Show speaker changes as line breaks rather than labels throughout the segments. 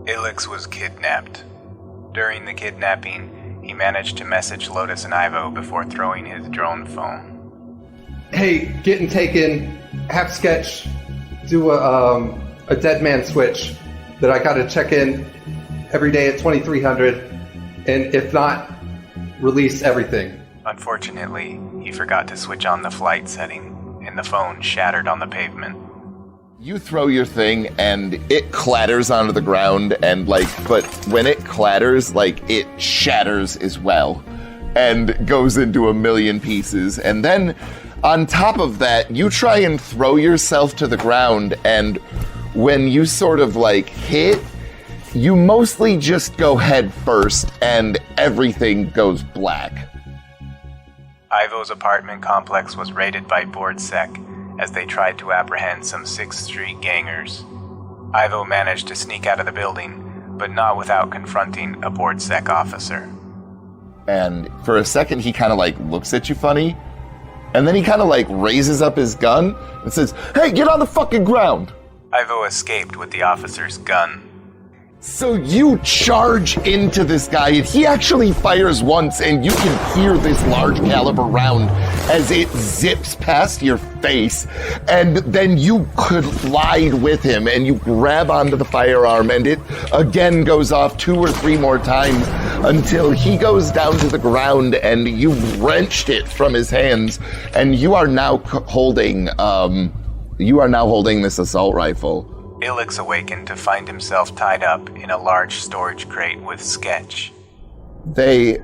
Alex was kidnapped. During the kidnapping, he managed to message Lotus and Ivo before throwing his drone phone.
Hey, getting taken, have Sketch do a dead man switch that I gotta check in every day at 2300, and if not, release everything.
Unfortunately, he forgot to switch on the flight setting, and the phone shattered on the pavement.
You throw your thing and it clatters onto the ground but when it clatters, it shatters as well and goes into a million pieces. And then on top of that, you try and throw yourself to the ground, and when you sort of hit, you mostly just go head first and everything goes black.
Ivo's apartment complex was raided by BoardSec as they tried to apprehend some 6th Street gangers. Ivo managed to sneak out of the building, but not without confronting a BoardSec officer.
And for a second, he kind of looks at you funny, and then he kind of raises up his gun and says, "Hey, get on the fucking ground!"
Ivo escaped with the officer's gun.
So you charge into this guy, and he actually fires once, and you can hear this large caliber round as it zips past your face, and then you collide with him, and you grab onto the firearm, and it again goes off 2 or 3 more times until he goes down to the ground, and you wrenched it from his hands, and you are now holding this assault rifle.
Alex awakened to find himself tied up in a large storage crate with Sketch.
They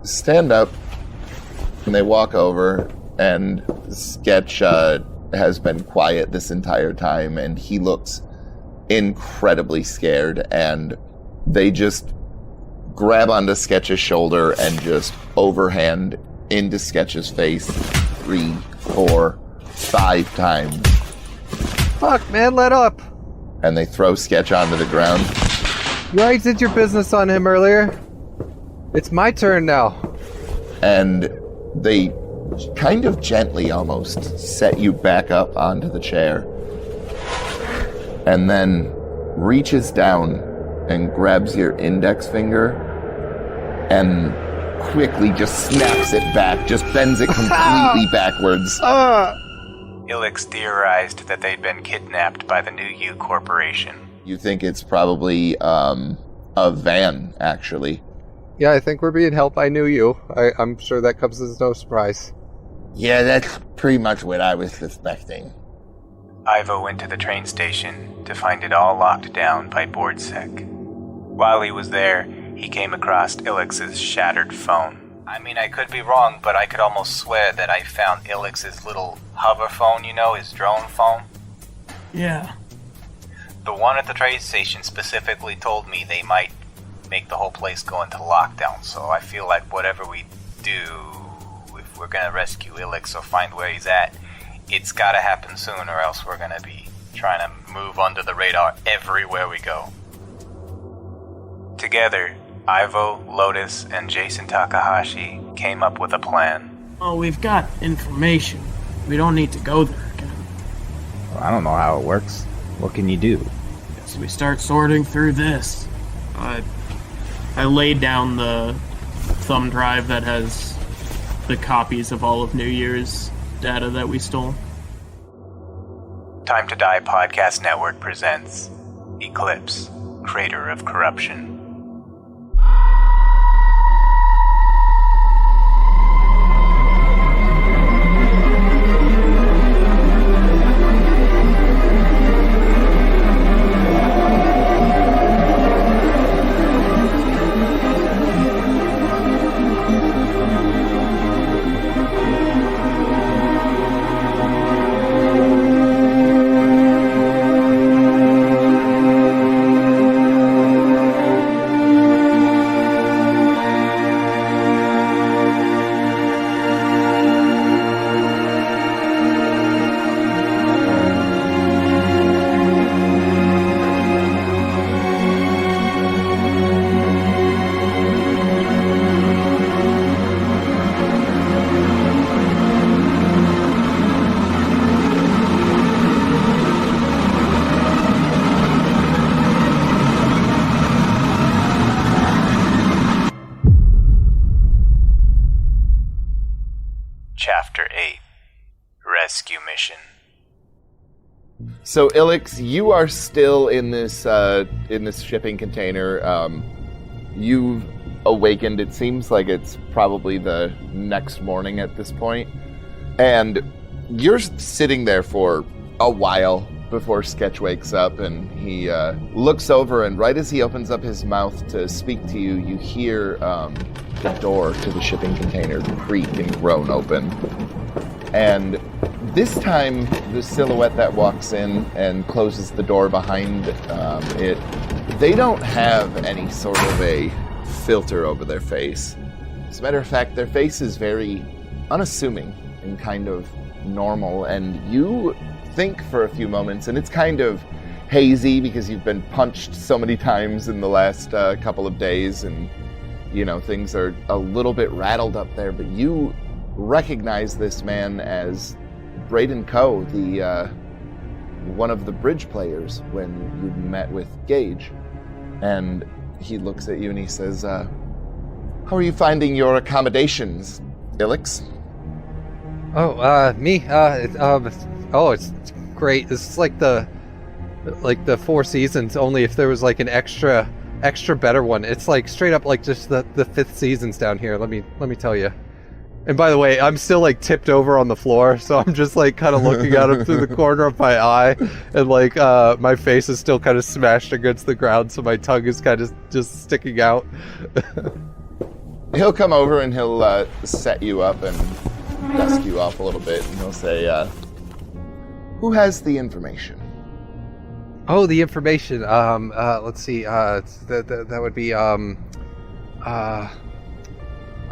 stand up and they walk over, and Sketch has been quiet this entire time, and he looks incredibly scared, and they just grab onto Sketch's shoulder and just overhand into Sketch's face 3, 4, 5 times.
Fuck, man, let up!
And they throw Sketch onto the ground.
You already did your business on him earlier. It's my turn now.
And they kind of gently almost set you back up onto the chair. And then reaches down and grabs your index finger and quickly just snaps it back, just bends it completely backwards.
Alex theorized that they'd been kidnapped by the New You Corporation.
You think it's probably a van, actually.
Yeah, I think we're being helped by New You. I'm sure that comes as no surprise.
Yeah, that's pretty much what I was suspecting.
Ivo went to the train station to find it all locked down by BoardSec. While he was there, he came across Alex's shattered phone. I mean, I could be wrong, but I could almost swear that I found Alex's little hover phone, his drone phone.
Yeah.
The one at the train station specifically told me they might make the whole place go into lockdown, so I feel like whatever we do, if we're gonna rescue Alex or find where he's at, it's gotta happen soon, or else we're gonna be trying to move under the radar everywhere we go. Together, Ivo, Lotus, and Jason Takahashi came up with a plan.
Well, we've got information. We don't need to go there again.
Well, I don't know how it works. What can you do?
So we start sorting through this. I laid down the thumb drive that has the copies of all of New Year's data that we stole.
Time to Die Podcast Network presents Eclipse, Crater of Corruption. Chapter 8, Rescue Mission.
So, Ilix, you are still in this shipping container. You've awakened. It seems like it's probably the next morning at this point. And you're sitting there for a while before Sketch wakes up, and he looks over, and right as he opens up his mouth to speak to you, you hear the door to the shipping container creak and groan open. And this time, the silhouette that walks in and closes the door behind it, they don't have any sort of a filter over their face. As a matter of fact, their face is very unassuming and kind of normal, and you think for a few moments, and it's kind of hazy because you've been punched so many times in the last couple of days, and things are a little bit rattled up there, but you recognize this man as Braden Coe, the one of the bridge players when you met with Gage. And he looks at you and he says, how are you finding your accommodations, Ilix?
Oh, me? It's great. This is like the Four Seasons, only if there was like an extra better one. It's like straight up like just the fifth seasons down here, let me tell you. And by the way, I'm still like tipped over on the floor, so I'm just like kind of looking at him through the corner of my eye, and like my face is still kind of smashed against the ground, so my tongue is kind of just sticking out.
He'll come over and he'll set you up and dust you off a little bit, and he'll say, who has the information?
Oh, the information. Let's see. That would be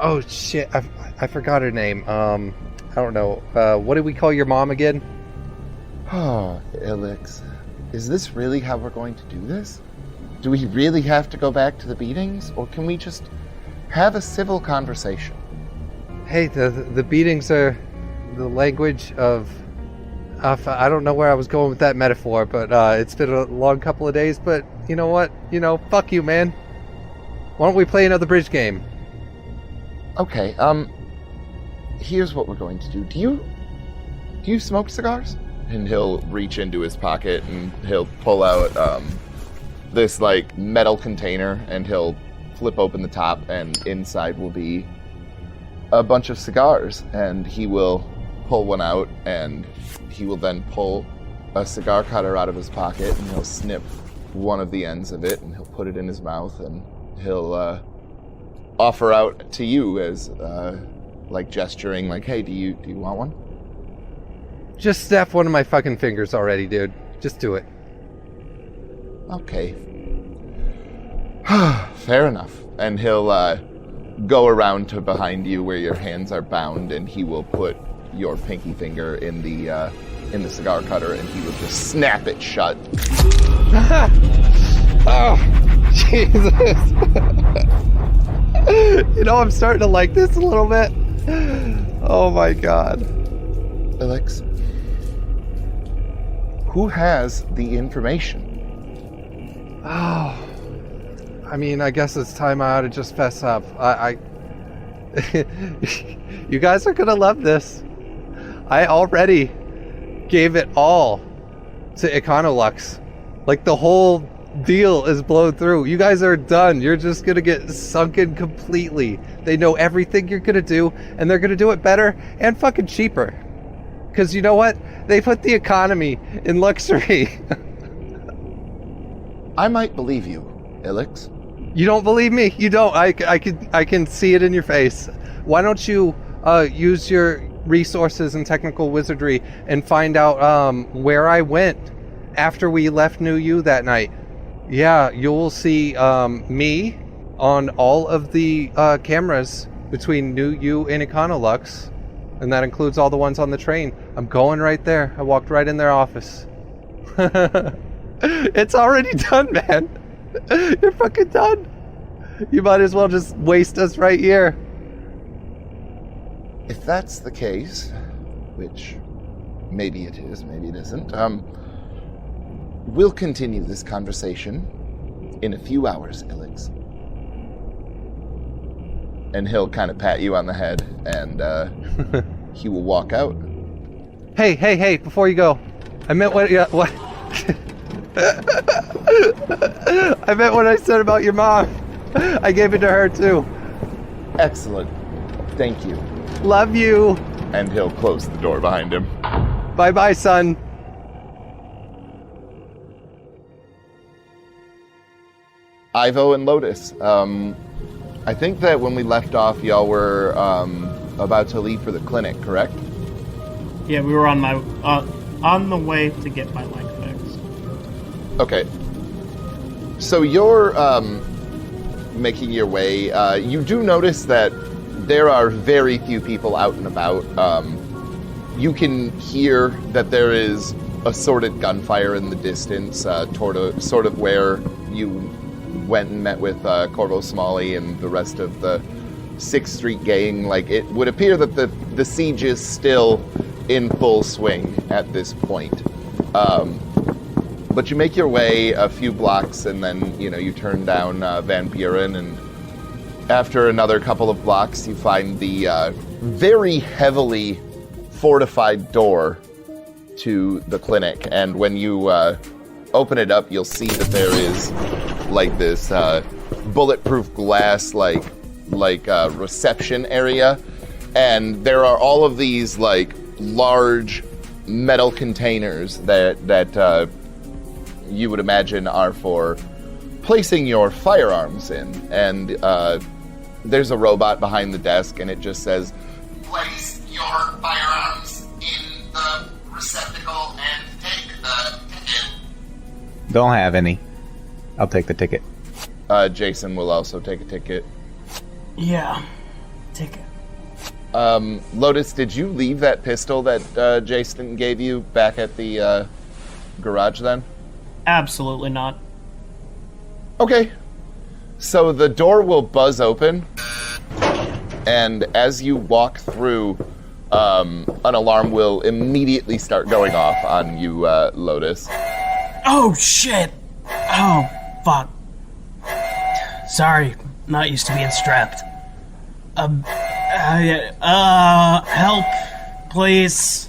oh shit! I forgot her name. I don't know. What did we call your mom again?
Oh, Ilix, is this really how we're going to do this? Do we really have to go back to the beatings, or can we just have a civil conversation?
Hey, the beatings are the language of I don't know where I was going with that metaphor, but it's been a long couple of days. But you know what? Fuck you, man. Why don't we play another bridge game?
Okay, here's what we're going to do. Do you smoke cigars? And he'll reach into his pocket and he'll pull out this like metal container, and he'll flip open the top, and inside will be a bunch of cigars, and he will pull one out, and he will then pull a cigar cutter out of his pocket, and he'll snip one of the ends of it, and he'll put it in his mouth, and he'll offer out to you as like gesturing, like, hey, do you want one?
Just snap one of my fucking fingers already, dude. Just do it.
Okay. Fair enough. And he'll go around to behind you where your hands are bound, and he will put your pinky finger in the cigar cutter, and he will just snap it shut.
Oh, Jesus. I'm starting to like this a little bit. Oh my god.
Ilix, who has the information?
Oh, I mean, I guess it's time I ought to just fess up. You guys are gonna love this. I already gave it all to Econolux. Like, the whole deal is blown through. You guys are done. You're just gonna get sunken completely. They know everything you're gonna do, and they're gonna do it better and fucking cheaper. Because you know what? They put the economy in luxury.
I might believe you, Ilix.
You don't believe me? You don't. I can see it in your face. Why don't you use your resources and technical wizardry and find out where I went after we left New U that night? Yeah, you'll see me on all of the cameras between New U and Econolux, and that includes all the ones on the train. I'm going right there. I walked right in their office. It's already done, man. You're fucking done. You might as well just waste us right here.
If that's the case, which maybe it is, maybe it isn't, we'll continue this conversation in a few hours, Ilix. And he'll kind of pat you on the head, and he will walk out.
Hey, before you go. I meant what I meant what I said about your mom. I gave it to her too.
Excellent. Thank you.
Love you.
And he'll close the door behind him.
Bye-bye, son.
Ivo and Lotus, I think that when we left off, y'all were about to leave for the clinic, correct?
Yeah, we were on the way to get my leg fixed.
Okay. So you're making your way. You do notice that there are very few people out and about. You can hear that there is assorted gunfire in the distance, sort of where you went and met with Corvo Smalley and the rest of the 6th Street gang. Like, it would appear that the siege is still in full swing at this point. But you make your way a few blocks and then, you turn down Van Buren, and after another couple of blocks, you find the very heavily fortified door to the clinic. And when you open it up, you'll see that there is like this bulletproof glass, like reception area, and there are all of these like large metal containers that you would imagine are for placing your firearms in. And there's a robot behind the desk, and it just says, "Place your firearms in the receptacle and take the ticket."
Don't have any. I'll take the ticket.
Jason will also take a ticket.
Yeah, ticket.
Lotus, did you leave that pistol that Jason gave you back at the garage then?
Absolutely not.
Okay. So the door will buzz open, and as you walk through, an alarm will immediately start going off on you, Lotus.
Oh, shit! Oh, fuck. Sorry, not used to being strapped. Help, please.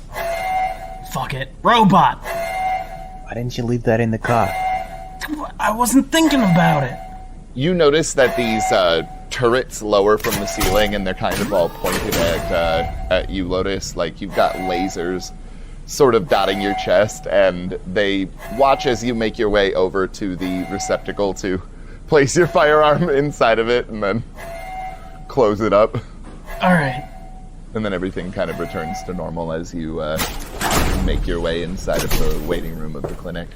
Fuck it. Robot!
Why didn't you leave that in the car?
I wasn't thinking about it.
You notice that these turrets lower from the ceiling, and they're kind of all pointed at you, Lotus. Like, you've got lasers sort of dotting your chest, and they watch as you make your way over to the receptacle to place your firearm inside of it, and then close it up.
Alright.
And then everything kind of returns to normal as you make your way inside of the waiting room of the clinic.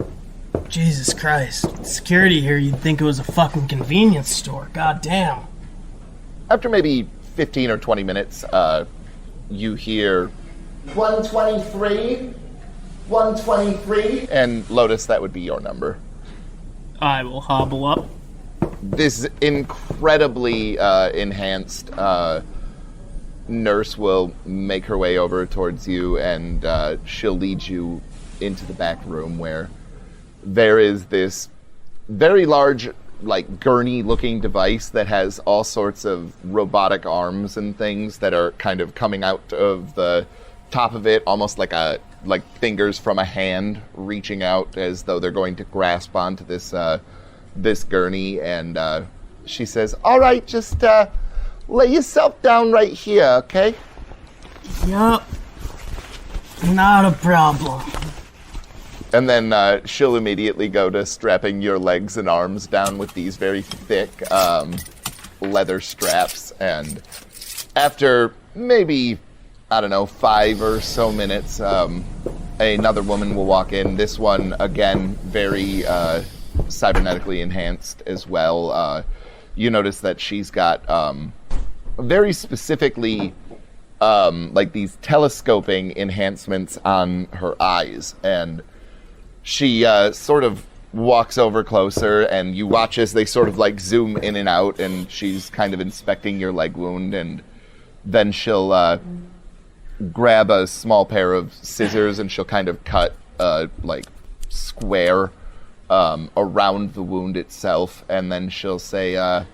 Jesus Christ. Security here, you'd think it was a fucking convenience store. God damn.
After maybe 15 or 20 minutes, you hear 123, 123. And Lotus, that would be your number.
I will hobble up.
This incredibly enhanced nurse will make her way over towards you, and she'll lead you into the back room where there is this very large, like, gurney-looking device that has all sorts of robotic arms and things that are kind of coming out of the top of it, almost like fingers from a hand reaching out as though they're going to grasp onto this gurney. And she says, "All right, just lay yourself down right here, okay?"
Yup. Not a problem.
And then she'll immediately go to strapping your legs and arms down with these very thick leather straps. And after maybe, 5 or so minutes, another woman will walk in. This one, again, very cybernetically enhanced as well. You notice that she's got very specifically like these telescoping enhancements on her eyes, and she sort of walks over closer, and you watch as they sort of like zoom in and out, and she's kind of inspecting your leg wound, and then she'll grab a small pair of scissors, and she'll kind of cut a like square around the wound itself, and then she'll say, "All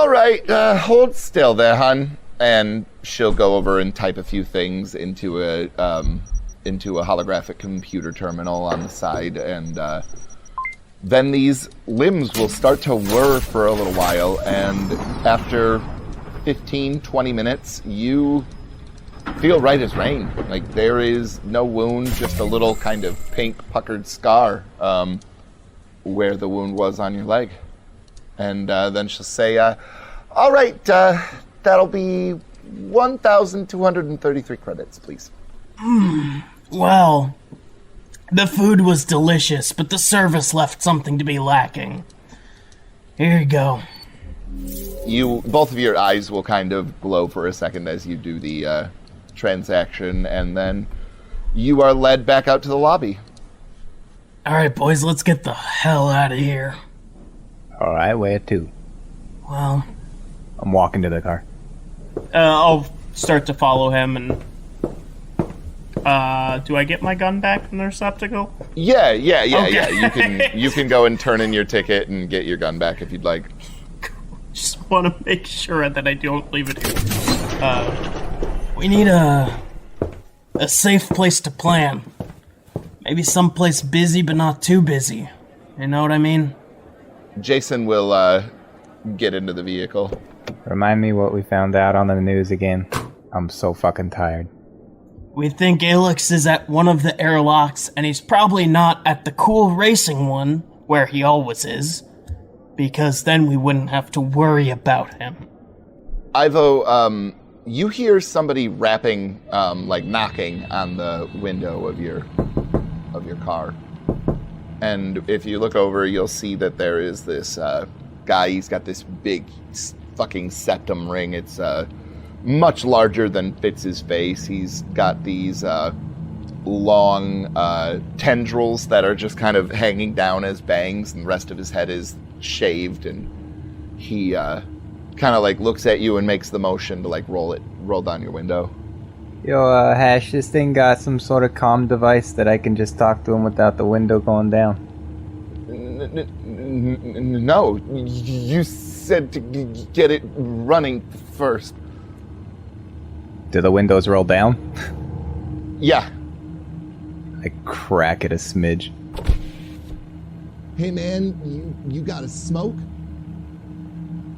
right, hold still there, hon. and she'll go over and type a few things into a holographic computer terminal on the side, and then these limbs will start to whir for a little while, and after 15, 20 minutes, you feel right as rain. Like, there is no wound, just a little kind of pink puckered scar where the wound was on your leg. And then she'll say, all right, that'll be 1,233 credits, please.
Well, the food was delicious, but the service left something to be lacking. Here you go.
Both of your eyes will kind of glow for a second as you do the transaction, and then you are led back out to the lobby.
All right, boys, let's get the hell out of here.
All right, where to?
Well,
I'm walking to the car.
I'll start to follow him, and do I get my gun back from the receptacle?
Yeah.
Okay.
You can go and turn in your ticket and get your gun back if you'd like.
Just want to make sure that I don't leave it here.
we need a safe place to plan. Maybe someplace busy, but not too busy. You know what I mean?
Jason will get into the vehicle.
Remind me what we found out on the news again. I'm so fucking tired.
We think Alex is at one of the airlocks, and he's probably not at the cool racing one, where he always is, because then we wouldn't have to worry about him.
Ivo, you hear somebody rapping, knocking on the window of your car. And if you look over, you'll see that there is this guy. He's got this big fucking septum ring. It's much larger than fits his face. He's got these long tendrils that are just kind of hanging down as bangs, and the rest of his head is shaved, and he kind of like looks at you and makes the motion to like roll down your window.
Yo, Hash, this thing got some sort of comm device that I can just talk to him without the window going down.
No, you said to get it running first.
Do the windows roll down?
Yeah.
I crack it a smidge.
Hey man, you got a smoke?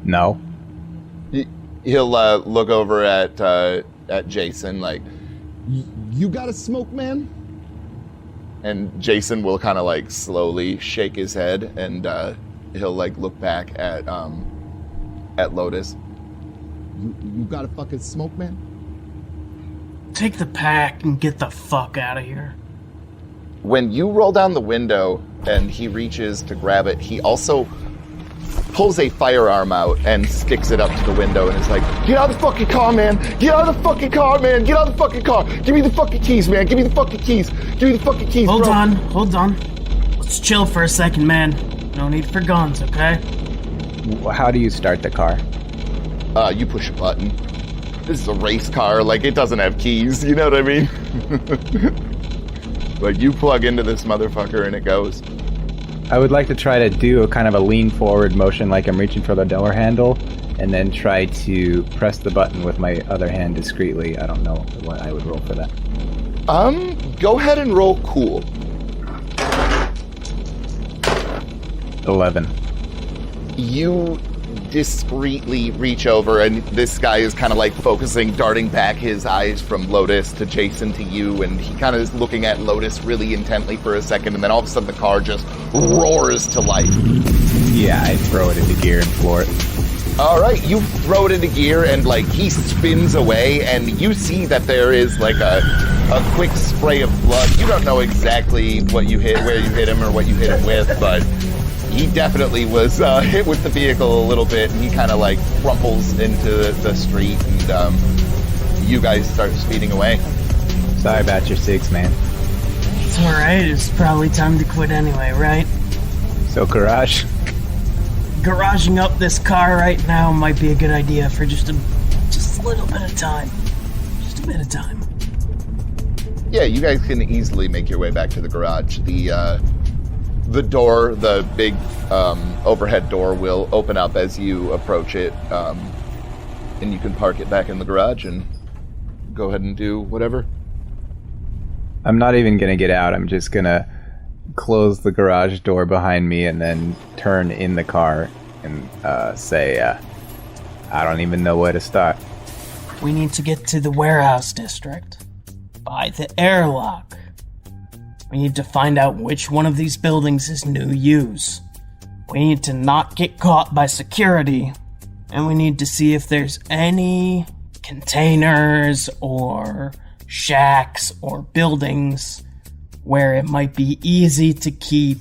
No.
He'll look over at Jason like,
You got a smoke, man?
and Jason will kind of like slowly shake his head, and he'll like look back at Lotus.
You got a fucking smoke, man?
Take the pack and get the fuck out of here.
When you roll down the window and he reaches to grab it, he also pulls a firearm out and sticks it up to the window and is like, get out of the fucking car, man! Get out of the fucking car, man! Get out of the fucking car! Give me the fucking keys, man! Give me the fucking keys! Give me the fucking keys,
Hold
bro!
on. Let's chill for a second, man. No need for guns, okay?
How do you start the car?
You push a button. This is a race car, like it doesn't have keys, you know what I mean? Like you plug into this motherfucker and it goes.
I would like to try to do a kind of a lean forward motion like I'm reaching for the door handle, and then try to press the button with my other hand discreetly. I don't know what I would roll for that.
Go ahead and roll cool.
11.
You discreetly reach over, and this guy is kind of like focusing, darting back his eyes from Lotus to Jason to you, and he kind of is looking at Lotus really intently for a second, and then all of a sudden the car just roars to life.
Yeah, I throw it into gear and floor it.
All right, you throw it into gear, and like he spins away, and you see that there is like a quick spray of blood. You don't know exactly what you hit, where you hit him, or what you hit him with, but he definitely was hit with the vehicle a little bit, and he kind of like crumples into the street, and you guys start speeding away.
Sorry about your six, man.
It's alright, it's probably time to quit anyway, right?
So, Garage?
Garaging up this car right now might be a good idea for just a little bit of time. Just a bit of time.
Yeah, you guys can easily make your way back to the garage. The door, the big overhead door, will open up as you approach it. And you can park it back in the garage and go ahead and do whatever.
I'm not even gonna get out. I'm just gonna close the garage door behind me and then turn in the car and say, I don't even know where to start.
We need to get to the warehouse district. By the airlock. We need to find out which one of these buildings is new use. We need to not get caught by security. And we need to see if there's any containers or shacks or buildings where it might be easy to keep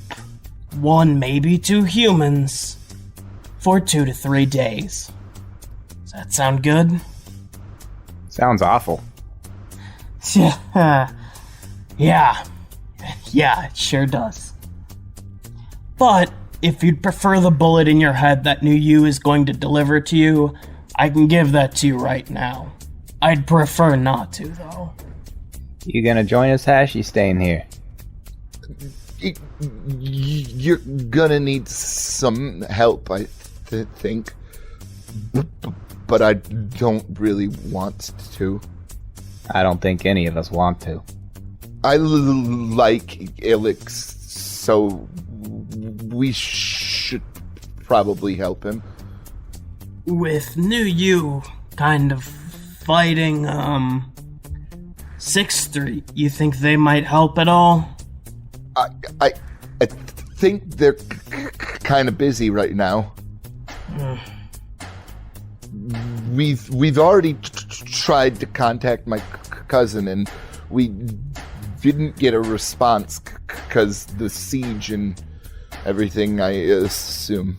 1, maybe 2 humans for 2 to 3 days. Does that sound good?
Sounds awful.
Yeah, it sure does. But if you'd prefer the bullet in your head that New You is going to deliver to you, I can give that to you right now. I'd prefer not to, though.
You gonna join us, Hash? You staying here?
You're gonna need some help, I think. But I don't really want to.
I don't think any of us want to.
I like Alex, so we should probably help him.
With New You kind of fighting, 6th Street, you think they might help at all?
I think they're kind of busy right now. We've already tried to contact my cousin, and we didn't get a response because the siege and everything, I assume.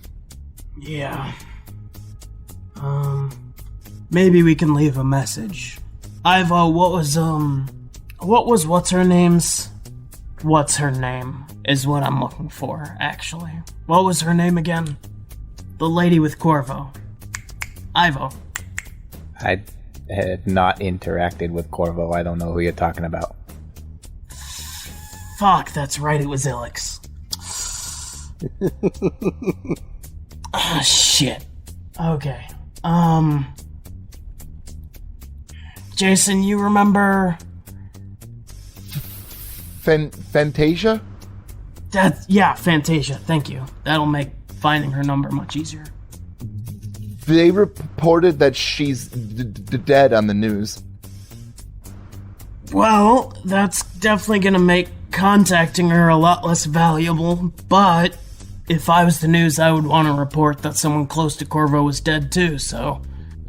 Yeah. Maybe we can leave a message. Ivo, what's her name's? What's her name is what I'm looking for, actually. What was her name again? The lady with Corvo. Ivo.
I have not interacted with Corvo. I don't know who you're talking about.
Fuck, that's right, it was Ilix. Ah, shit. Okay. Jason, you remember...
Fantasia?
Yeah, Fantasia, thank you. That'll make finding her number much easier.
They reported that she's dead on the news.
Well, that's definitely gonna make contacting her a lot less valuable, but if I was the news, I would want to report that someone close to Corvo was dead too, so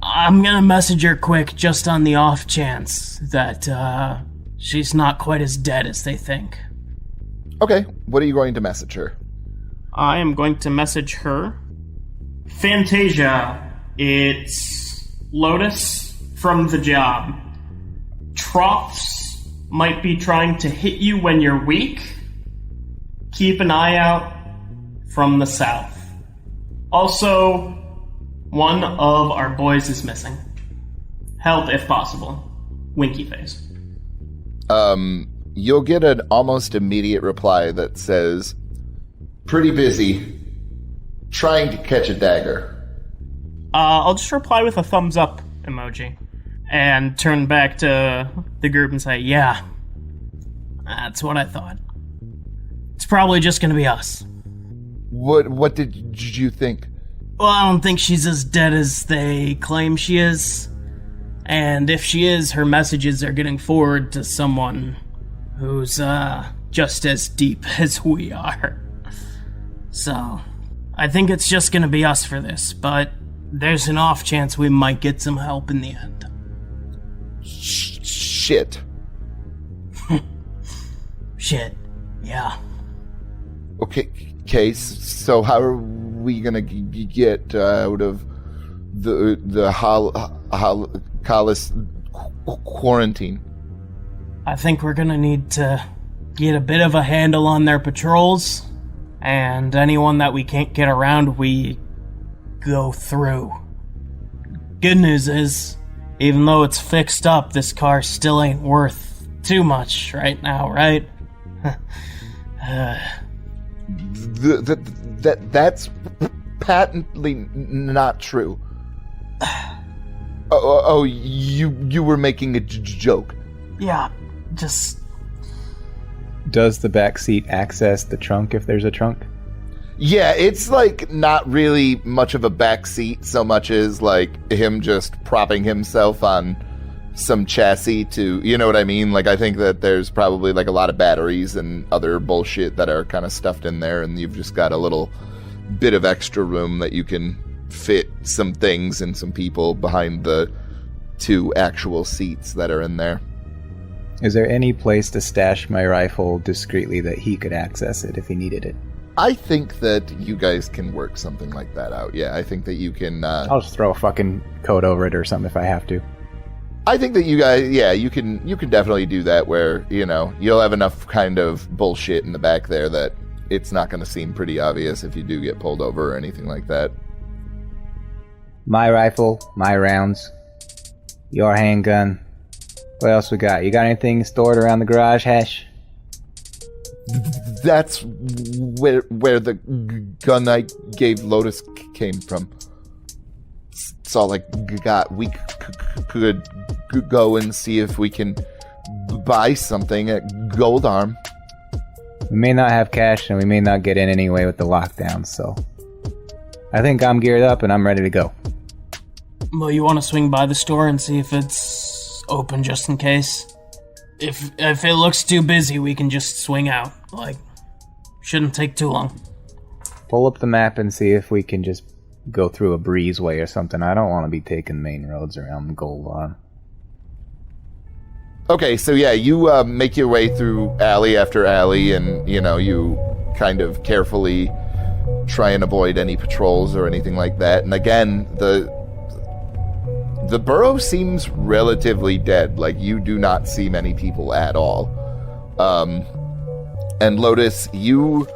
I'm gonna message her quick just on the off chance that, she's not quite as dead as they think.
Okay, what are you going to message her?
I am going to message her. Fantasia, it's Lotus from the job. Troughs might be trying to hit you when you're weak. Keep an eye out from the south. Also, one of our boys is missing. Help if possible. Winky face.
You'll get an almost immediate reply that says, pretty busy, trying to catch a dagger.
I'll just reply with a thumbs up emoji and turn back to the group and say, yeah, that's what I thought. It's probably just gonna be us.
What did you think?
Well, I don't think she's as dead as they claim she is. And if she is, her messages are getting forwarded to someone who's, just as deep as we are. So, I think it's just gonna be us for this, but there's an off chance we might get some help in the end.
Shit.
Shit. Yeah.
Okay, so how are we gonna get out of the Hollis quarantine?
I think we're gonna need to get a bit of a handle on their patrols, and anyone that we can't get around, we go through. Good news is, even though it's fixed up, this car still ain't worth too much right now, right?
That's patently not true. You were making a joke.
Yeah, just...
Does the back seat access the trunk if there's a trunk?
Yeah, it's like not really much of a back seat so much as like him just propping himself on some chassis to, you know what I mean? Like I think that there's probably like a lot of batteries and other bullshit that are kind of stuffed in there, and you've just got a little bit of extra room that you can fit some things and some people behind the 2 actual seats that are in there.
Is there any place to stash my rifle discreetly that he could access it if he needed it?
I think that you guys can work something like that out. Yeah, I think that you can...
I'll just throw a fucking coat over it or something if I have to.
I think that you guys... Yeah, you can definitely do that where, you know, you'll have enough kind of bullshit in the back there that it's not going to seem pretty obvious if you do get pulled over or anything like that.
My rifle, my rounds, your handgun. What else we got? You got anything stored around the garage, Hash?
That's where the gun I gave Lotus came from. It's all I got. We could go and see if we can buy something at Gold Arm.
We may not have cash and we may not get in anyway with the lockdown, so... I think I'm geared up and I'm ready to go.
Well, you want to swing by the store and see if it's open just in case? If it looks too busy, we can just swing out. Like, shouldn't take too long.
Pull up the map and see if we can just go through a breezeway or something. I don't want to be taking main roads around Gold Arm.
Okay, so yeah, you make your way through alley after alley, and, you know, you kind of carefully try and avoid any patrols or anything like that. And again, the borough seems relatively dead. Like, you do not see many people at all. And Lotus, you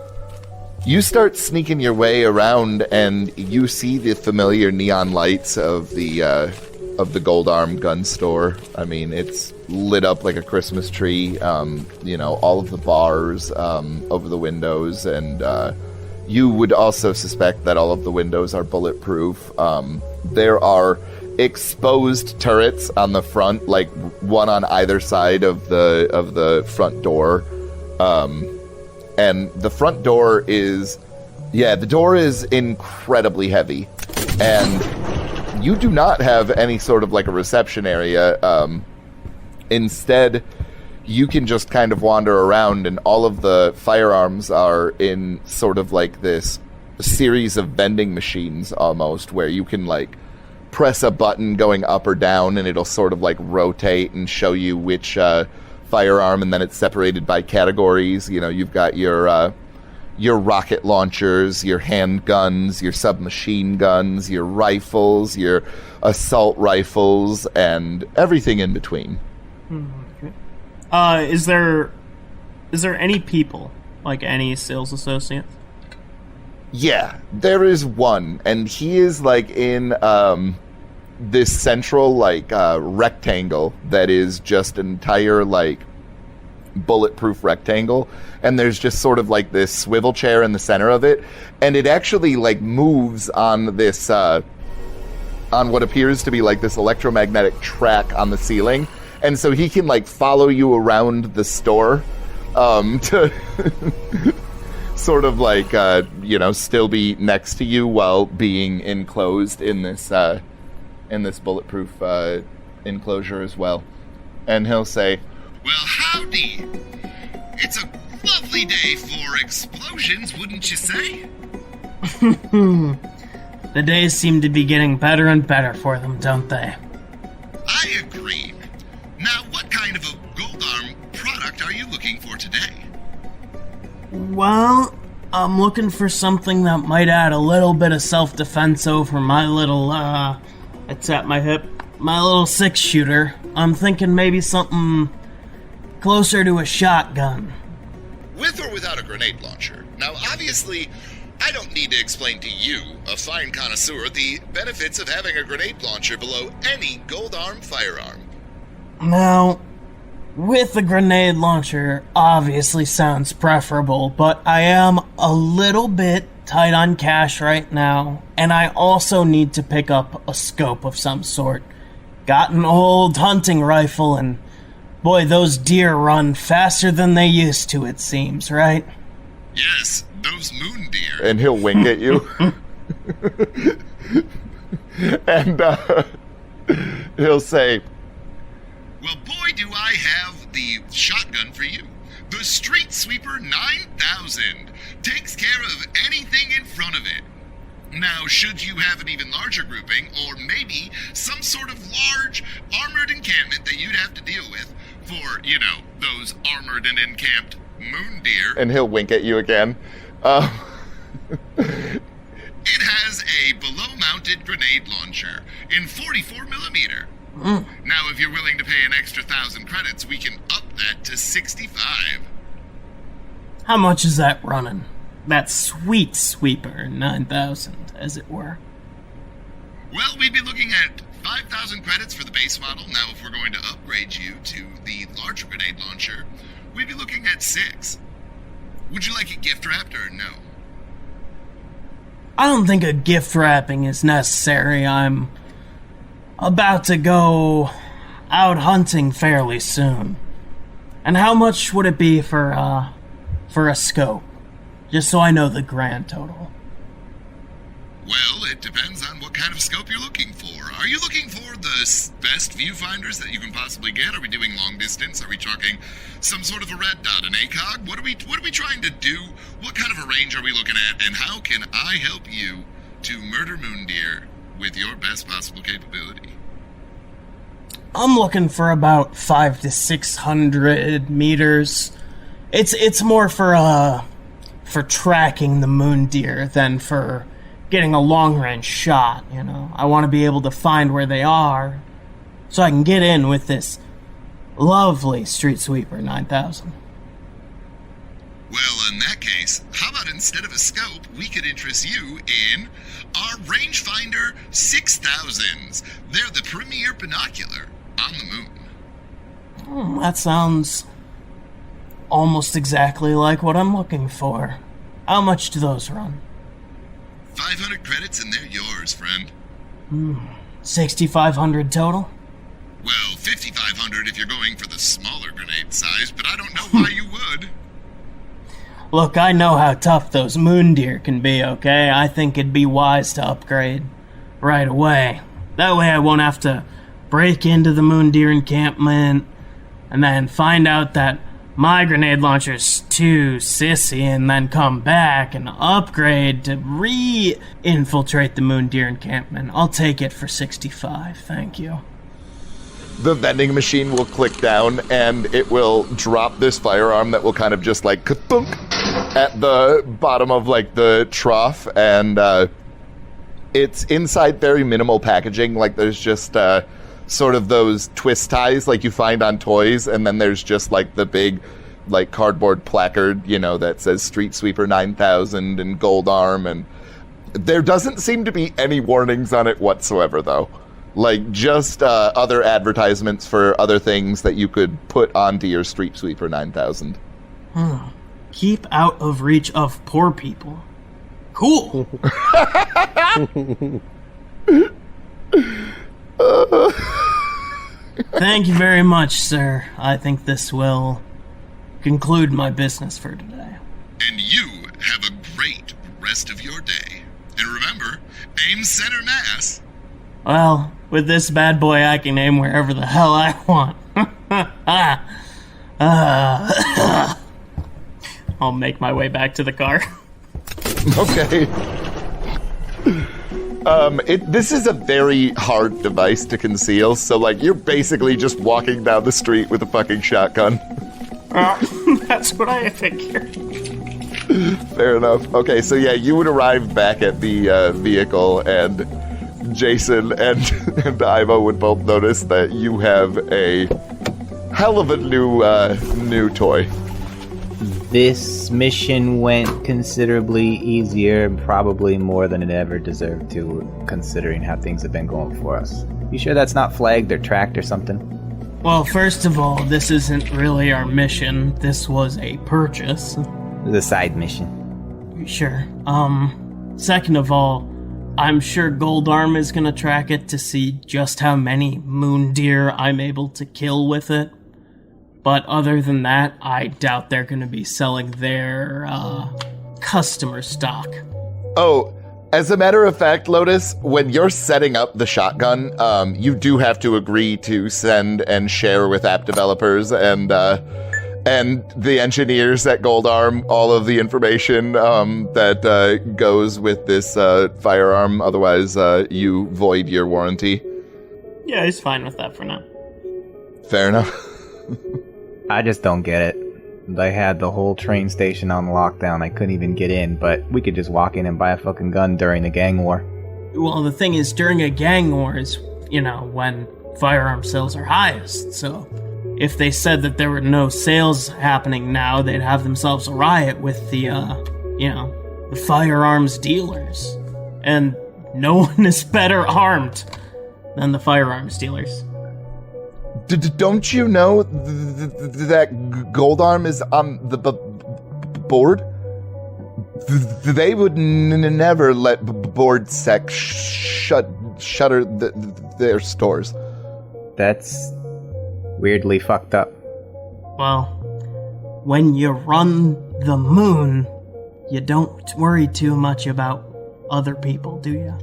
start sneaking your way around, and you see the familiar neon lights of the Gold Arm gun store. I mean, it's lit up like a Christmas tree. You know, all of the bars over the windows, and you would also suspect that all of the windows are bulletproof. There are exposed turrets on the front, like one on either side of the front door. And the front door is, the door is incredibly heavy, and you do not have any sort of like a reception area. Instead, you can just kind of wander around, and all of the firearms are in sort of like this series of vending machines almost, where you can like press a button going up or down, and it'll sort of like rotate and show you which firearm, and then it's separated by categories. You know, you've got your rocket launchers, your handguns, your submachine guns, your rifles, your assault rifles, and everything in between.
Okay. Is there any people, like any sales associates?
Yeah, there is one, and he is like in this central like rectangle that is just an entire like bulletproof rectangle, and there's just sort of like this swivel chair in the center of it, and it actually like moves on this on what appears to be like this electromagnetic track on the ceiling, and so he can like follow you around the store to sort of like you know, still be next to you while being enclosed in this bulletproof enclosure as well. And he'll say,
"Well, howdy. It's a lovely day for explosions, wouldn't you say?"
The days seem to be getting better and better for them, don't they?
I agree. Now, what kind of a Gold Arm product are you looking for today?
Well, I'm looking for something that might add a little bit of self-defense over my little, it's at my hip, my little 6-shooter. I'm thinking maybe something closer to a shotgun.
With or without a grenade launcher? Now, obviously, I don't need to explain to you, a fine connoisseur, the benefits of having a grenade launcher below any Gold Arm firearm.
Now, with a grenade launcher obviously sounds preferable, but I am a little bit tight on cash right now, and I also need to pick up a scope of some sort. got an old hunting rifle, and boy, those deer run faster than they used to, it seems, right?
Yes, those moon deer.
And he'll wink at you. And he'll say,
Well, boy, do I have the shotgun for you. The Street Sweeper 9000 takes care of anything in front of it. Now, should you have an even larger grouping, or maybe some sort of large armored encampment that you'd have to deal with for, those armored and encamped moon deer,
and he'll wink at you again.
it has a below-mounted grenade launcher in 44 millimeter. Now, if you're willing to pay an extra 1,000 credits, we can up that to 65.
How much is that running? That sweet sweeper 9000, as it were.
Well, we'd be looking at 5,000 credits for the base model. Now, if we're going to upgrade you to the larger grenade launcher, we'd be looking at 6. Would you like it gift wrapped or no?
I don't think a gift wrapping is necessary. I'm about to go out hunting fairly soon. And how much would it be for a scope? Just so I know the grand total.
Well, it depends on what kind of scope you're looking for. Are you looking for the best viewfinders that you can possibly get? Are we doing long distance? Are we talking some sort of a red dot, an ACOG? What are we trying to do? What kind of a range are we looking at? And how can I help you to murder moon deer with your best possible capability?
I'm looking for about 500 to 600 meters. It's more for tracking the moon deer than for getting a long-range shot, I want to be able to find where they are so I can get in with this lovely Street Sweeper 9000.
Well, in that case, how about instead of a scope, we could interest you in our Rangefinder 6000s. They're the premier binocular on the moon.
That sounds almost exactly like what I'm looking for. How much do those run?
500 credits and they're yours, friend.
6,500 total?
Well, 5,500 if you're going for the smaller grenade size, but I don't know why you would.
Look, I know how tough those moon deer can be, okay? I think it'd be wise to upgrade right away. That way I won't have to break into the moon deer encampment and then find out that my grenade launcher's too sissy and then come back and upgrade to re-infiltrate the moon deer encampment. I'll take it for 65, thank you.
The vending machine will click down and it will drop this firearm that will kind of just like ka-thunk at the bottom of like the trough, and it's inside very minimal packaging. Like there's just sort of those twist ties like you find on toys, and then there's just like the big like cardboard placard, that says Street Sweeper 9000 and Gold Arm, and there doesn't seem to be any warnings on it whatsoever though. Like just other advertisements for other things that you could put onto your Street Sweeper 9000.
Keep out of reach of poor people. Cool. Thank you very much, sir. I think this will conclude my business for today.
And you have a great rest of your day. And remember, aim center mass.
Well, with this bad boy, I can aim wherever the hell I want. I'll make my way back to the car.
Okay. This is a very hard device to conceal, so like you're basically just walking down the street with a fucking shotgun.
That's what I figured.
Fair enough. Okay, so yeah, you would arrive back at the vehicle, and Jason and Iva would both notice that you have a hell of a new toy.
This mission went considerably easier, probably more than it ever deserved to, considering how things have been going for us. You sure that's not flagged or tracked or something?
Well, first of all, this isn't really our mission. This was a purchase.
The side mission.
Sure. Second of all, I'm sure Goldarm is gonna track it to see just how many moon deer I'm able to kill with it. But other than that, I doubt they're gonna be selling their, customer stock.
Oh, as a matter of fact, Lotus, when you're setting up the shotgun, you do have to agree to send and share with app developers and the engineers at Goldarm all of the information that goes with this firearm. Otherwise, you void your warranty.
Yeah, he's fine with that for now.
Fair enough.
I just don't get it. They had the whole train station on lockdown. I couldn't even get in, but we could just walk in and buy a fucking gun during the gang war.
Well, the thing is, during a gang war is, when firearm sales are highest, so if they said that there were no sales happening now, they'd have themselves a riot with the firearms dealers. And no one is better armed than the firearms dealers.
Don't you know that Goldarm is on the board? They would never let board sec shutter their stores.
That's weirdly fucked up.
Well, when you run the moon, you don't worry too much about other people, do you?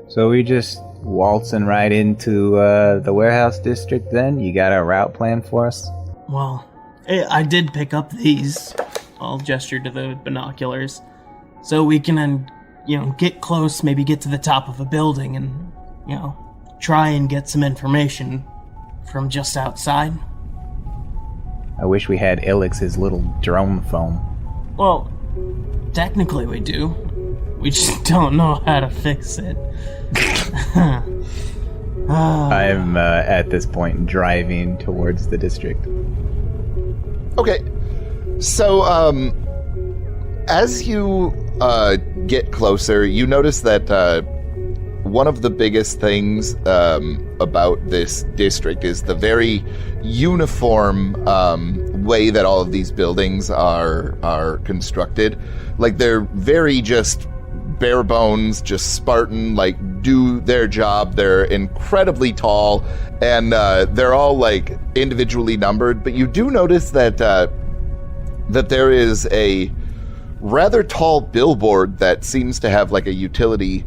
So we just waltzing right into the warehouse district then? You got a route plan for us?
Well, I did pick up these. I'll gesture to the binoculars. So we can, get close, maybe get to the top of a building and, try and get some information from just outside.
I wish we had Elix's little drone phone.
Well, technically we do. We just don't know how to fix it.
I'm at this point driving towards the district.
Okay, so as you get closer, you notice that one of the biggest things about this district is the very uniform way that all of these buildings are constructed. Like, they're very just bare bones, just Spartan, like, do their job. They're incredibly tall, and they're all, like, individually numbered. But you do notice that that there is a rather tall billboard that seems to have, like, a utility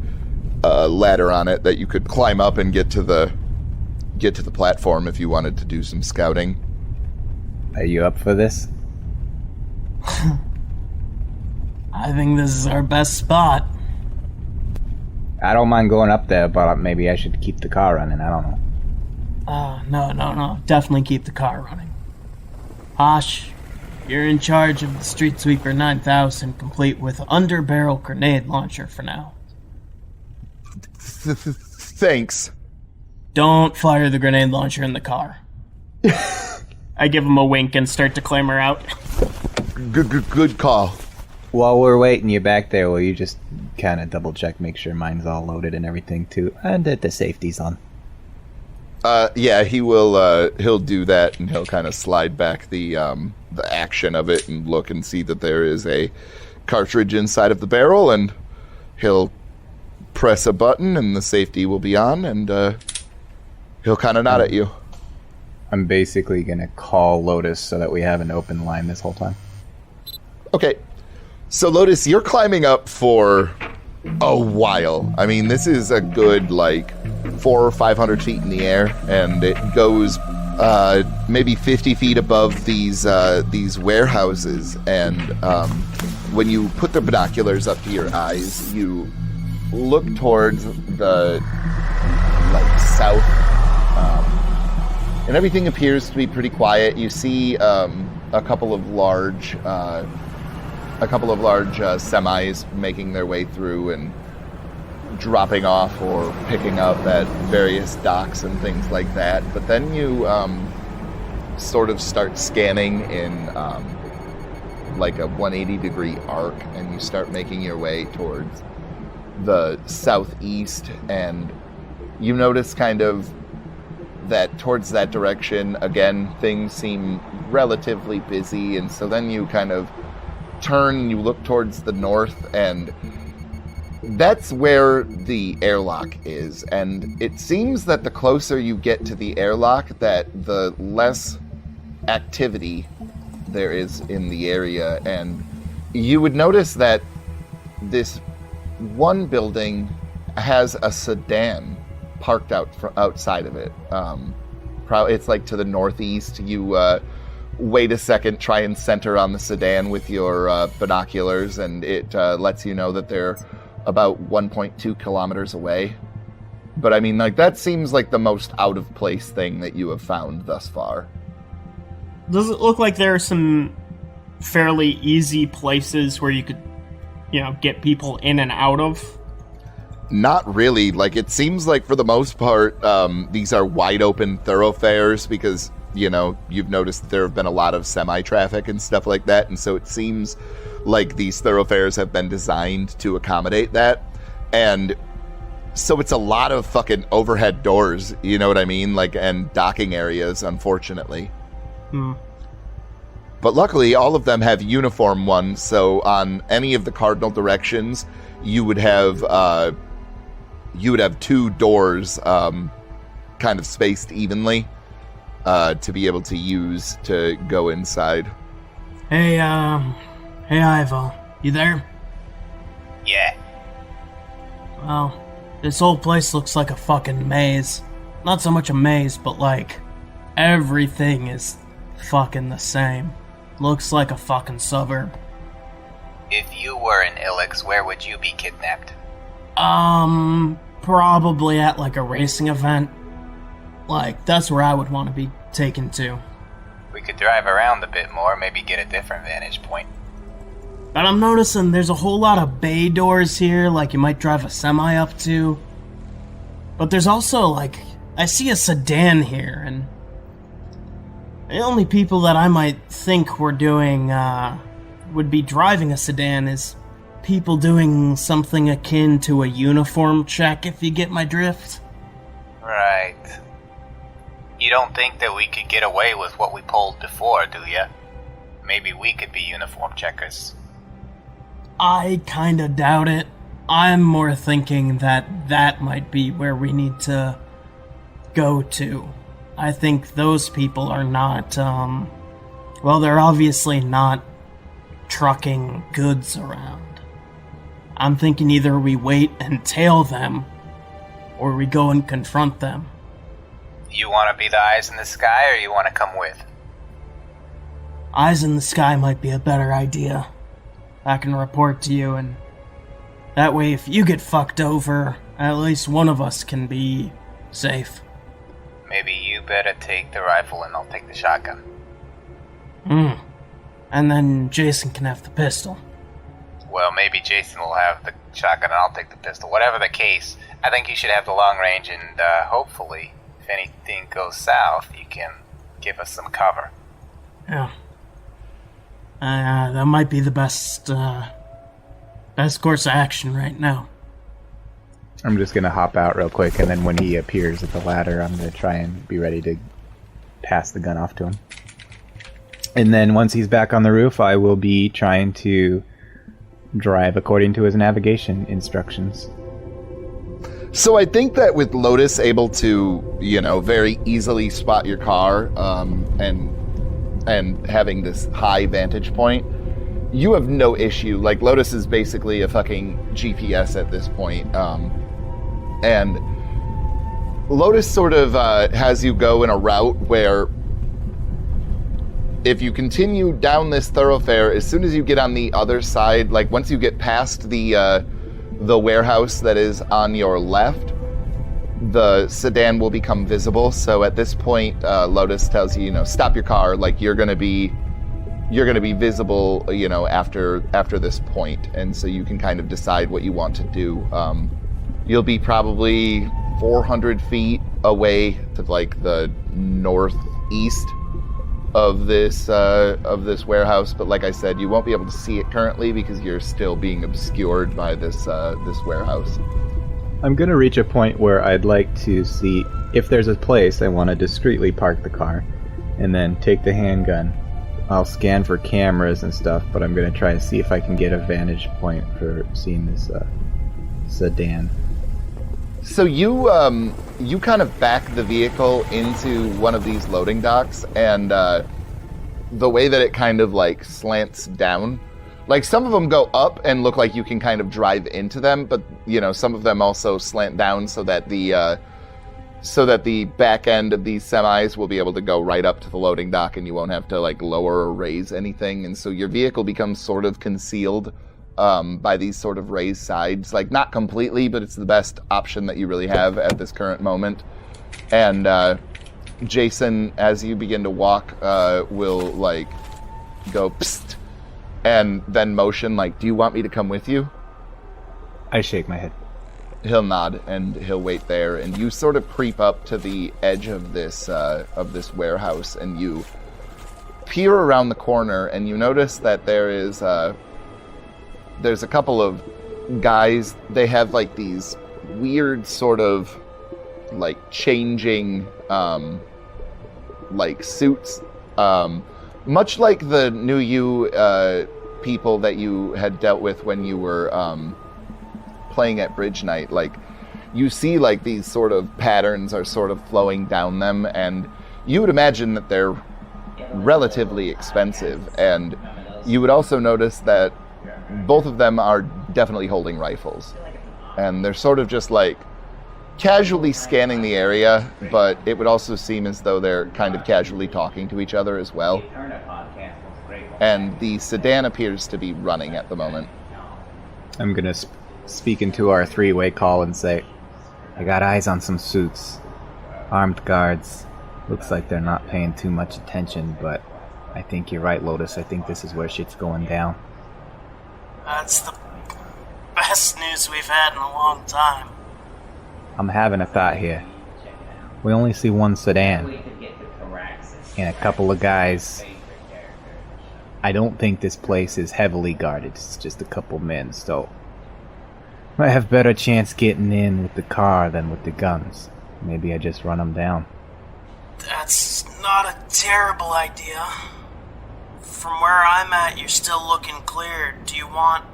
ladder on it that you could climb up and get to the platform if you wanted to do some scouting.
Are you up for this?
I think this is our best spot.
I don't mind going up there, but maybe I should keep the car running. I don't know.
No. Definitely keep the car running. Hosh, you're in charge of the Street Sweeper 9000, complete with underbarrel grenade launcher for now.
Thanks.
Don't fire the grenade launcher in the car.
I give him a wink and start to clamber out.
Good call.
While we're waiting you back there, will you just kind of double check, make sure mine's all loaded and everything too, and that the safety's on?
Yeah, he will. He'll do that, and he'll kind of slide back the action of it and look and see that there is a cartridge inside of the barrel, and he'll press a button, and the safety will be on, and he'll kind of nod at you.
I'm basically gonna call Lotus so that we have an open line this whole time.
Okay. So, Lotus, you're climbing up for a while. I mean, this is a good, 400 or 500 feet in the air, and it goes maybe 50 feet above these warehouses. And when you put the binoculars up to your eyes, you look towards the south, and everything appears to be pretty quiet. You see a couple of large semis making their way through and dropping off or picking up at various docks and things like that. But then you sort of start scanning in like a 180-degree arc, and you start making your way towards the southeast, and you notice kind of that towards that direction, again, things seem relatively busy, and so then you kind of turn and you look towards the north, and That's where the airlock is, and it seems that the closer you get to the airlock, that the less activity there is in the area, and you would notice that this one building has a sedan parked outside of it. It's like to the northeast. You wait a second, try and center on the sedan with your binoculars, and it lets you know that they're about 1.2 kilometers away. But I mean, like, that seems like the most out of place thing that you have found thus far.
Does it look like there are some fairly easy places where you could, get people in and out of?
Not really. Like, it seems like for the most part, these are wide open thoroughfares because, you've noticed there have been a lot of semi-traffic and stuff like that. And so it seems like these thoroughfares have been designed to accommodate that. And so it's a lot of fucking overhead doors, you know what I mean? Like, and docking areas, unfortunately. But luckily, all of them have uniform ones, so on any of the cardinal directions, you would have two doors kind of spaced evenly to be able to use to go inside.
Hey, Ivo, you there?
Yeah.
Well, this whole place looks like a fucking maze. Not so much a maze, but like, everything is fucking the same. Looks like a fucking suburb.
If you were in Ilex, where would you be kidnapped?
Probably at like a racing event. Like, that's where I would want to be taken to.
We could drive around a bit more, maybe get a different vantage point.
But I'm noticing there's a whole lot of bay doors here, like you might drive a semi up to. But there's also, like, I see a sedan here, and the only people that I might think would be driving a sedan is people doing something akin to a uniform check, if you get my drift.
Right. You don't think that we could get away with what we pulled before, do ya? Maybe we could be uniform checkers.
I kinda doubt it. I'm more thinking that might be where we need to go to. I think those people are not, they're obviously not trucking goods around. I'm thinking either we wait and tail them, or we go and confront them.
You want to be the eyes in the sky, or you want to come with?
Eyes in the sky might be a better idea. I can report to you, and that way if you get fucked over, at least one of us can be safe.
Maybe you better take the rifle and I'll take the shotgun.
And then Jason can have the pistol.
Well, maybe Jason will have the shotgun and I'll take the pistol. Whatever the case, I think you should have the long range, and hopefully, if anything goes south, you can give us some cover.
Yeah. That might be the best course of action right now.
I'm just gonna hop out real quick, and then when he appears at the ladder, I'm gonna try and be ready to pass the gun off to him. And then once he's back on the roof, I will be trying to drive according to his navigation instructions.
So I think that with Lotus able to, very easily spot your car, and having this high vantage point, you have no issue. Like, Lotus is basically a fucking GPS at this point. And Lotus sort of has you go in a route where if you continue down this thoroughfare, as soon as you get on the other side, like once you get past the warehouse that is on your left, the sedan will become visible. So at this point, Lotus tells you, stop your car. Like, you're gonna be visible, after this point, and so you can kind of decide what you want to do. You'll be probably 400 feet away to like the northeast of this warehouse, but like I said, you won't be able to see it currently because you're still being obscured by this warehouse.
I'm gonna reach a point where I'd like to see if there's a place I want to discreetly park the car, and then take the handgun. I'll scan for cameras and stuff, but I'm gonna try to see if I can get a vantage point for seeing sedan.
So you kind of back the vehicle into one of these loading docks, and the way that it kind of like slants down, like some of them go up and look like you can kind of drive into them, but you know, some of them also slant down so that the back end of these semis will be able to go right up to the loading dock, and you won't have to like lower or raise anything, and so your vehicle becomes sort of concealed by these sort of raised sides, like not completely, but it's the best option that you really have at this current moment. And Jason, as you begin to walk, will like go psst, and then motion like, "Do you want me to come with you?"
I shake my head.
He'll nod, and he'll wait there, and you sort of creep up to the edge of this warehouse, and you peer around the corner, and you notice that there's a couple of guys. They have like these weird sort of like changing like suits, much like the new you people that you had dealt with when you were playing at Bridge Night. Like, you see like these sort of patterns are sort of flowing down them, and you would imagine that they're relatively expensive, and you would also notice that both of them are definitely holding rifles, and they're sort of just like casually scanning the area, but it would also seem as though they're kind of casually talking to each other as well. And the sedan appears to be running at the moment.
I'm gonna speak into our three-way call and say, I got eyes on some suits. Armed guards. Looks like they're not paying too much attention, but I think you're right, Lotus. I think this is where shit's going down.
That's the best news we've had in a long time.
I'm having a thought here. We only see one sedan and a couple of guys. I don't think this place is heavily guarded. It's just a couple men, so I have better chance getting in with the car than with the guns. Maybe I just run them down.
That's not a terrible idea. From where I'm at, you're still looking clear. Do you want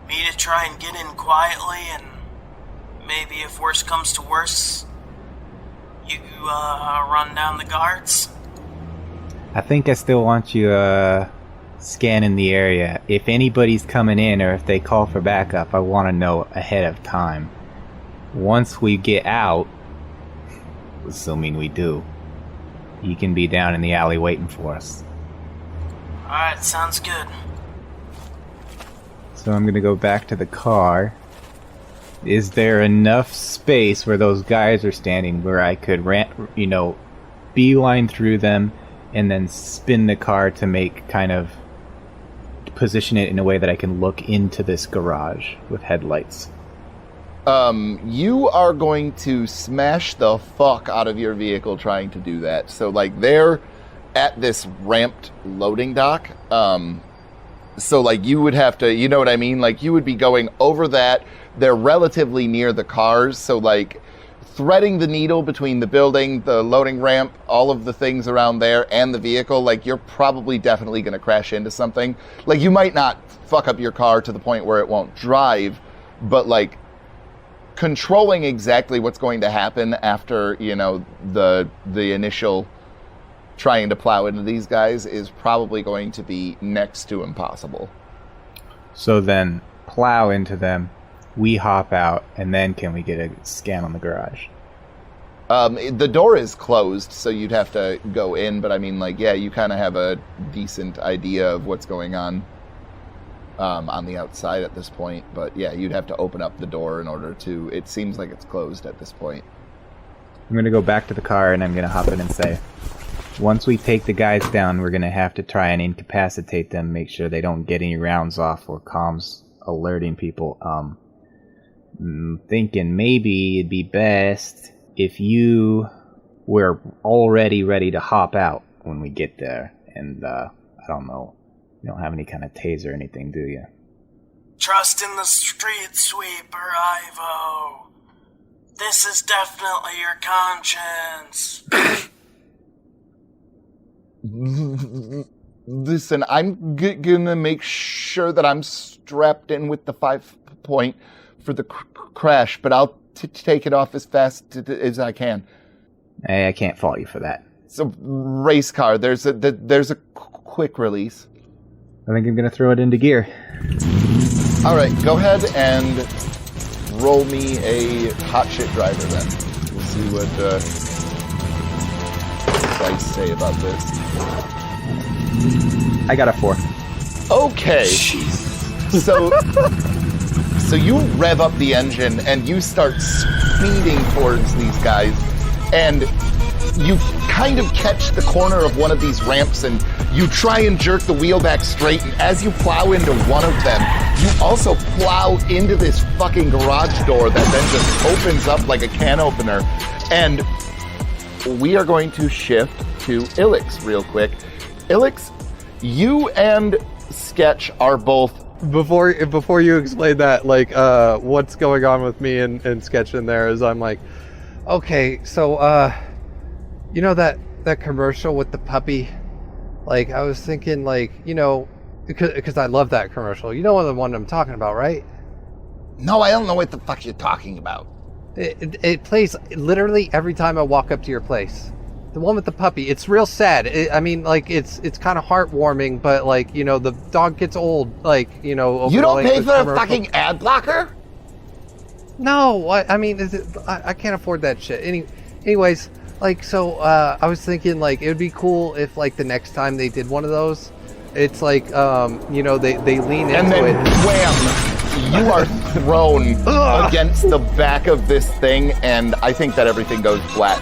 me to try and get in quietly, and maybe if worse comes to worse, you run down the guards?
I think I still want you scanning the area. If anybody's coming in or if they call for backup, I want to know ahead of time. Once we get out, assuming we do, you can be down in the alley waiting for us.
Alright, sounds good.
So I'm gonna go back to the car. Is there enough space where those guys are standing where I could beeline through them and then spin the car to make kind of position it in a way that I can look into this garage with headlights?
You are going to smash the fuck out of your vehicle trying to do that. So, like, they're at this ramped loading dock. So, like, you would have to, you know what I mean? Like, you would be going over that. They're relatively near the cars. So, like, threading the needle between the building, the loading ramp, all of the things around there, and the vehicle, like, you're probably definitely going to crash into something. Like, you might not fuck up your car to the point where it won't drive, but, like, controlling exactly what's going to happen after, you know, the initial trying to plow into these guys is probably going to be next to impossible.
So then, plow into them, we hop out, and then can we get a scan on the garage?
The door is closed, so you'd have to go in, but I mean, like, yeah, you kind of have a decent idea of what's going on the outside at this point, but yeah, you'd have to open up the door in order to, it seems like it's closed at this point.
I'm gonna go back to the car, and I'm gonna hop in and say, once we take the guys down, we're gonna have to try and incapacitate them, make sure they don't get any rounds off or comms alerting people. Thinking maybe it'd be best if you were already ready to hop out when we get there. And, I don't know, you don't have any kind of taser or anything, do you?
Trust in the street sweeper, Ivo. This is definitely your conscience.
Listen, I'm gonna make sure that I'm strapped in with the 5.56 for the crash, but I'll take it off as fast as I can.
Hey, I can't fault you for that.
It's a race car. There's a quick release.
I think I'm gonna throw it into gear.
All right, go ahead and roll me a hot shit driver then. We'll see what dice say about this.
I got a 4.
Okay. So you rev up the engine and you start speeding towards these guys, and you kind of catch the corner of one of these ramps and you try and jerk the wheel back straight, and as you plow into one of them, you also plow into this fucking garage door that then just opens up like a can opener. And we are going to shift to Ilix real quick. Ilix, you and Sketch are both...
Before you explain that, like, what's going on with me and Sketch in there is I'm like, okay, so, you know that commercial with the puppy? Like, I was thinking, like, you know, because I love that commercial. You know the one I'm talking about, right?
No, I don't know what the fuck you're talking about.
It plays literally every time I walk up to your place. The one with the puppy. It's real sad. I mean, like, it's kind of heartwarming, but, like, you know, the dog gets old, like, you know...
You don't pay for a fucking ad blocker?
No, I mean, I can't afford that shit. Anyways, like, so, I was thinking, like, it would be cool if, like, the next time they did one of those, it's like, you know, they lean into
and then,
it.
Wham! You are thrown against the back of this thing, and I think that everything goes flat.